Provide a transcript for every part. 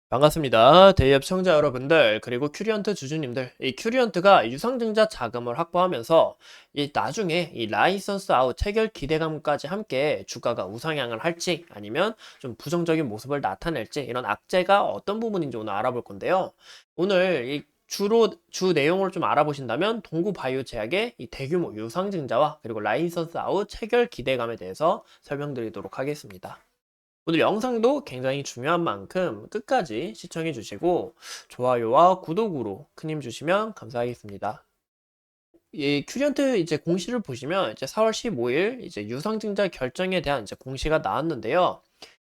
반갑습니다. 대기업 시청자 여러분들, 그리고 큐리언트 주주님들. 이 큐리언트가 유상증자 자금을 확보하면서 이 나중에 이 라이선스 아웃 체결 기대감까지 함께 주가가 우상향을 할지 아니면 좀 부정적인 모습을 나타낼지 이런 악재가 어떤 부분인지 오늘 알아볼 건데요. 오늘 주 내용을 좀 알아보신다면 동구바이오 제약의 이 대규모 유상증자와 그리고 라이선스 아웃 체결 기대감에 대해서 설명드리도록 하겠습니다. 오늘 영상도 굉장히 중요한 만큼 끝까지 시청해 주시고 좋아요와 구독으로 큰 힘 주시면 감사하겠습니다. 이 큐리언트 이제 공시를 보시면 이제 4월 15일 이제 유상증자 결정에 대한 이제 공시가 나왔는데요.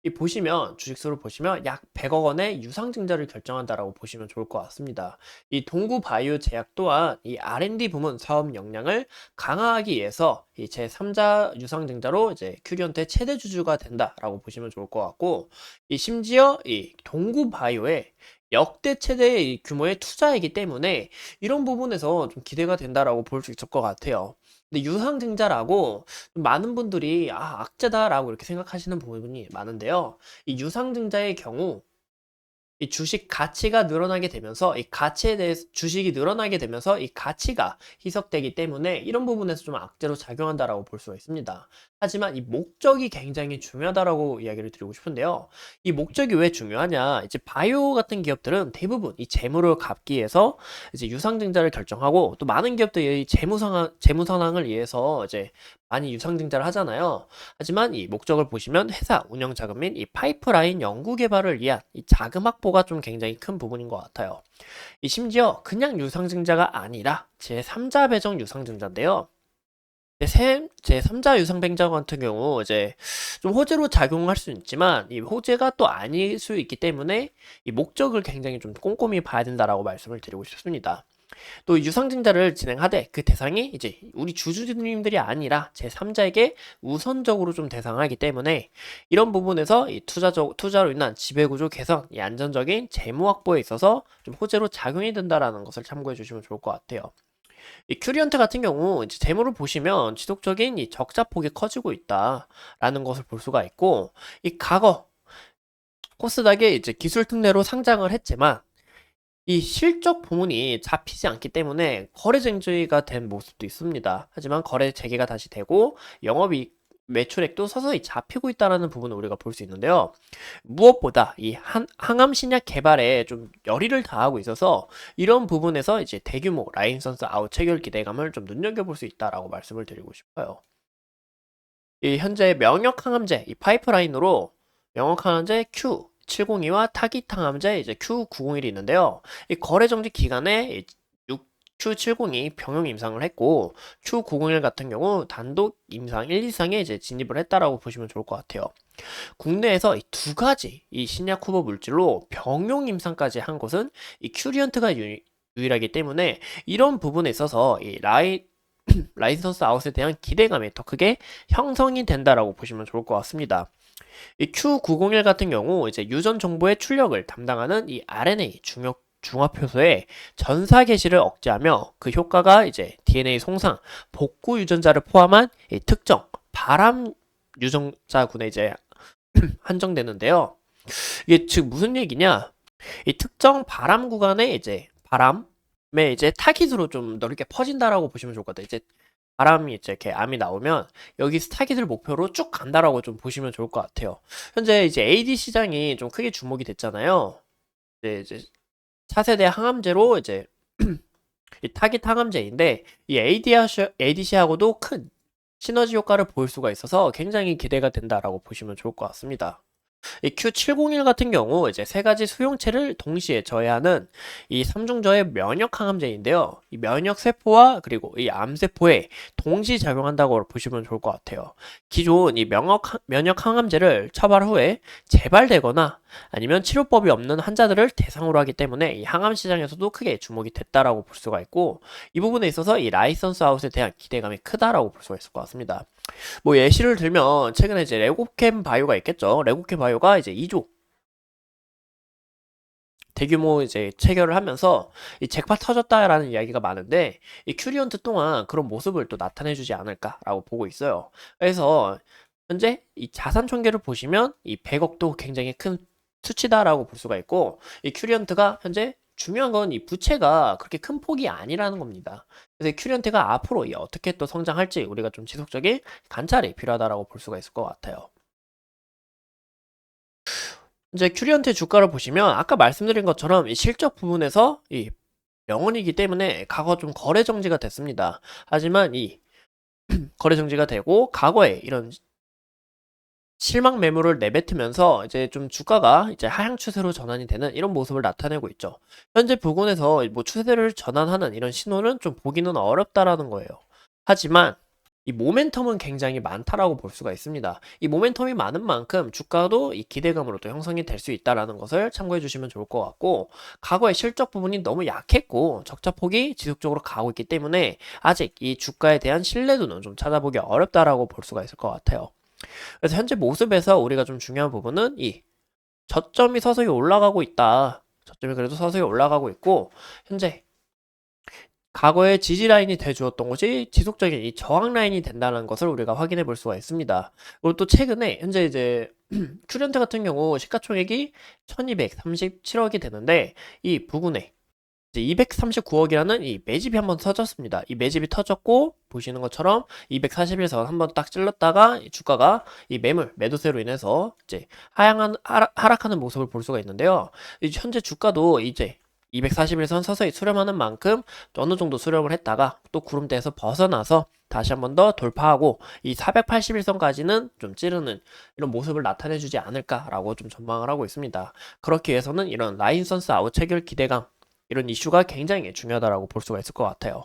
이 보시면 주식수를 보시면 약 100억 원의 유상증자를 결정한다라고 보시면 좋을 것 같습니다. 이 동구바이오 제약 또한 이 R&D 부문 사업 역량을 강화하기 위해서 이 제3자 유상증자로 이제 큐리언트의 최대 주주가 된다라고 보시면 좋을 것 같고, 이 심지어 이 동구바이오의 역대 최대의 이 규모의 투자이기 때문에 이런 부분에서 좀 기대가 된다라고 볼 수 있을 것 같아요. 근데 유상증자라고 많은 분들이 악재다라고 이렇게 생각하시는 부분이 많은데요. 이 유상증자의 경우 이 주식 가치가 늘어나게 되면서 이 가치에 대해서 주식이 늘어나게 되면서 이 가치가 희석되기 때문에 이런 부분에서 좀 악재로 작용한다라고 볼 수가 있습니다. 하지만 이 목적이 굉장히 중요하다라고 이야기를 드리고 싶은데요. 이 목적이 왜 중요하냐? 이제 바이오 같은 기업들은 대부분 이 재물을 갚기 위해서 이제 유상증자를 결정하고, 또 많은 기업들이 재무 상황을 위해서 이제 많이 유상증자를 하잖아요. 하지만 이 목적을 보시면 회사 운영 자금 및 이 파이프라인 연구 개발을 위한 이 자금 확보가 좀 굉장히 큰 부분인 것 같아요. 이 심지어 그냥 유상증자가 아니라 제3자 배정 유상증자인데요. 제3자 유상증자 같은 경우 이제 좀 호재로 작용할 수 있지만 이 호재가 또 아닐 수 있기 때문에 이 목적을 굉장히 좀 꼼꼼히 봐야 된다라고 말씀을 드리고 싶습니다. 또 유상증자를 진행하되 그 대상이 이제 우리 주주님들이 아니라 제3자에게 우선적으로 좀 대상하기 때문에 이런 부분에서 이 투자로 인한 지배구조 개선, 이 안전적인 재무 확보에 있어서 좀 호재로 작용이 된다라는 것을 참고해 주시면 좋을 것 같아요. 이 큐리언트 같은 경우 이제 재무를 보시면 지속적인 이 적자 폭이 커지고 있다라는 것을 볼 수가 있고, 이 과거 코스닥에 이제 기술 특례로 상장을 했지만 이 실적 부문이 잡히지 않기 때문에 거래 정지가 된 모습도 있습니다. 하지만 거래 재개가 다시 되고 영업이익 매출액도 서서히 잡히고 있다는 부분을 우리가 볼 수 있는데요. 무엇보다 이 항암 신약 개발에 좀 열의를 다하고 있어서 이런 부분에서 이제 대규모 라이선스 아웃 체결 기대감을 좀 눈여겨볼 수 있다라고 말씀을 드리고 싶어요. 이 현재 명역 항암제 이 파이프라인으로 명역 항암제 Q702와 타깃 항암제 이제 Q901이 있는데요. 이 거래 정지 기간에 Q702 병용 임상을 했고, Q901 같은 경우 단독 임상 1, 2상에 이제 진입을 했다라고 보시면 좋을 것 같아요. 국내에서 이 두 가지 이 신약 후보 물질로 병용 임상까지 한 곳은 이 큐리언트가 유일하기 때문에 이런 부분에 있어서 이 라이선스 아웃에 대한 기대감이 더 크게 형성이 된다라고 보시면 좋을 것 같습니다. 이 Q901 같은 경우 이제 유전 정보의 출력을 담당하는 이 RNA 중화효소의 전사 개시를 억제하며 그 효과가 이제 DNA 송상, 복구 유전자를 포함한 이 특정 바람 유전자군에 이제 한정되는데요. 이게 즉 무슨 얘기냐? 이 특정 바람 구간에 이제 바람에 이제 타깃으로 좀 넓게 퍼진다라고 보시면 좋을 것 같아요. 이제 바람이 이제 이렇게 암이 나오면 여기 타깃을 목표로 쭉 간다라고 좀 보시면 좋을 것 같아요. 현재 이제 AD 시장이 좀 크게 주목이 됐잖아요. 이제 차세대 항암제로 이제 이 타깃 항암제인데 이 ADC하고도 큰 시너지 효과를 볼 수가 있어서 굉장히 기대가 된다라고 보시면 좋을 것 같습니다. 이 Q701 같은 경우 이제 세 가지 수용체를 동시에 저해하는 이 삼중저해 면역 항암제인데요. 이 면역 세포와 그리고 이 암세포에 동시 작용한다고 보시면 좋을 것 같아요. 기존 이 면역 항암제를 처발 후에 재발되거나 아니면 치료법이 없는 환자들을 대상으로 하기 때문에 이 항암 시장에서도 크게 주목이 됐다라고 볼 수가 있고, 이 부분에 있어서 이 라이선스 아웃에 대한 기대감이 크다라고 볼 수가 있을 것 같습니다. 뭐 예시를 들면 최근에 이제 레고캠 바이오가 있겠죠. 레고캠 바이오가 이제 2조 대규모 이제 체결을 하면서 이 잭팟 터졌다라는 이야기가 많은데, 이 큐리언트 또한 그런 모습을 또 나타내주지 않을까라고 보고 있어요. 그래서 현재 이 자산 총계를 보시면 이 100억도 굉장히 큰 수치다라고 볼 수가 있고, 이 큐리언트가 현재 중요한 건 이 부채가 그렇게 큰 폭이 아니라는 겁니다. 그래서 이 큐리언트가 앞으로 이 어떻게 또 성장할지 우리가 좀 지속적인 관찰이 필요하다라고 볼 수가 있을 것 같아요. 이제 큐리언트의 주가를 보시면 아까 말씀드린 것처럼 이 실적 부분에서 이 명언이기 때문에 과거 좀 거래 정지가 됐습니다. 하지만 이 거래 정지가 되고 과거에 이런 실망 매물을 내뱉으면서 이제 좀 주가가 이제 하향 추세로 전환이 되는 이런 모습을 나타내고 있죠. 현재 부근에서 뭐 추세를 전환하는 이런 신호는 좀 보기는 어렵다라는 거예요. 하지만 이 모멘텀은 굉장히 많다라고 볼 수가 있습니다. 이 모멘텀이 많은 만큼 주가도 이 기대감으로 또 형성이 될 수 있다라는 것을 참고해 주시면 좋을 것 같고, 과거의 실적 부분이 너무 약했고 적자폭이 지속적으로 가고 있기 때문에 아직 이 주가에 대한 신뢰도는 좀 찾아보기 어렵다라고 볼 수가 있을 것 같아요. 그래서 현재 모습에서 우리가 좀 중요한 부분은 이 저점이 서서히 올라가고 있다. 저점이 그래도 서서히 올라가고 있고, 현재 과거의 지지 라인이 돼주었던 것이 지속적인 이 저항 라인이 된다는 것을 우리가 확인해 볼 수가 있습니다. 그리고 또 최근에 현재 이제 큐런트 같은 경우 시가총액이 1237억이 되는데, 이 부근에 이제 239억이라는 이 매집이 한번 터졌습니다. 이 매집이 터졌고, 보시는 것처럼 241선 한번 딱 찔렀다가 이 주가가 이 매도세로 인해서 이제 하락하는 모습을 볼 수가 있는데요. 현재 주가도 이제 241선 서서히 수렴하는 만큼 어느 정도 수렴을 했다가 또 구름대에서 벗어나서 다시 한번 더 돌파하고 이 481선까지는 좀 찌르는 이런 모습을 나타내 주지 않을까라고 좀 전망을 하고 있습니다. 그렇기 위해서는 이런 라인선스 아웃 체결 기대감, 이런 이슈가 굉장히 중요하다라고 볼 수가 있을 것 같아요.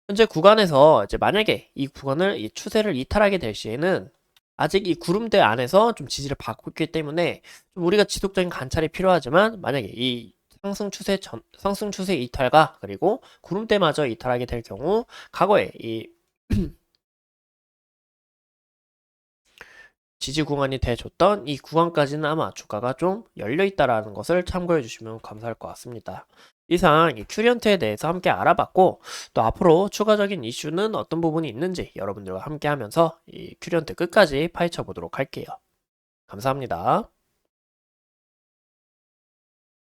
현재 구간에서 이제 만약에 이 구간을 이 추세를 이탈하게 될 시에는 아직 이 구름대 안에서 좀 지지를 받고 있기 때문에 좀 우리가 지속적인 관찰이 필요하지만, 만약에 이 상승 추세 이탈과 그리고 구름대마저 이탈하게 될 경우 과거에 이 지지 구간이 돼줬던 이 구간까지는 아마 주가가 좀 열려 있다라는 것을 참고해 주시면 감사할 것 같습니다. 이상 이 큐리언트에 대해서 함께 알아봤고, 또 앞으로 추가적인 이슈는 어떤 부분이 있는지 여러분들과 함께 하면서 이 큐리언트 끝까지 파헤쳐 보도록 할게요. 감사합니다.